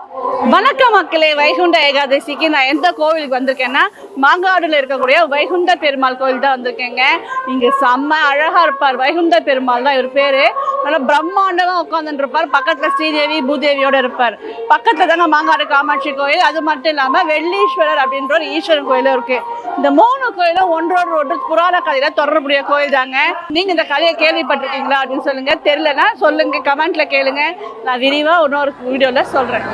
வணக்கம் மக்களே, வைகுண்ட ஏகாதசிக்கு நான் எந்த கோவிலுக்கு வந்திருக்கேன்னா மாங்காடுல இருக்கக்கூடிய வைகுண்ட பெருமாள் கோவில் தான் வந்திருக்கேங்க. இங்க செம்ம அழகா இருப்பார். வைகுண்ட பெருமாள் தான் இவர் பேரு. நல்லா பிரம்மாண்டமா உட்காந்துட்டு இருப்பார். பக்கத்துல ஸ்ரீதேவி பூதேவியோட இருப்பார். பக்கத்துல தாங்க மாங்காடு காமாட்சி கோயில். அது மட்டும் இல்லாம வெள்ளீஸ்வரர் அப்படின்ற ஒரு ஈஸ்வரன் கோயிலும் இருக்கு. இந்த 3 கோயிலும் ஒன்றோடு புராண கதையில தொடர்புடைய கோயில் தாங்க. நீங்க இந்த கதையை கேள்விப்பட்டிருக்கீங்களா அப்படின்னு சொல்லுங்க. தெரியலன்னா சொல்லுங்க, கமெண்ட்ல கேளுங்க. நான் விரிவா இன்னொரு வீடியோல சொல்றேன்.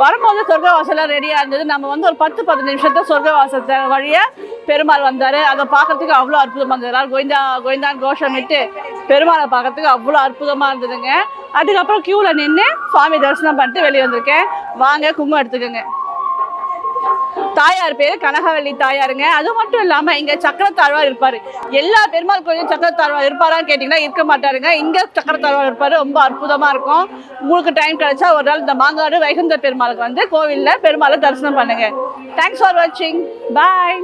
வரும்போது சொர்க்கவாசலாம் ரெடியாக இருந்தது. நம்ம வந்து ஒரு 10-15 நிமிஷத்தை சொர்க்கவாசத்தை வழியாக பெருமாள் வந்தார். அதை பார்க்கறதுக்கு அவ்வளோ அற்புதமாக இருந்தது. எல்லாரும் கோவிந்தா கோவிந்தான் கோஷமிட்டு பெருமாளை பார்க்கறதுக்கு அவ்வளோ அற்புதமாக இருந்ததுங்க. அதுக்கப்புறம் க்யூவில் நின்று சுவாமி தரிசனம் பண்ணிட்டு வெளியே வந்திருக்கேன். வாங்க குங்குமம் எடுத்துக்கோங்க. தாயார் பேர் கனகவல்லி தாயாருங்க. அது மட்டும் இல்லாமல் இங்கே சக்கரத்தாழ்வார் இருப்பார். எல்லா பெருமாள் கோயிலும் சக்கரத்தாழ்வார் இருப்பாரான்னு கேட்டிங்கன்னா இருக்க மாட்டாருங்க. இங்கே சக்கரத்தாழ்வார் இருப்பார். ரொம்ப அற்புதமாக இருக்கும். உங்களுக்கு டைம் கிடைச்சா ஒரு நாள் இந்த மாங்காடு வைகுந்த பெருமாளுக்கு வந்து கோவிலில் பெருமாளை தரிசனம் பண்ணுங்க. தேங்க்ஸ் ஃபார் வாட்சிங். பாய்.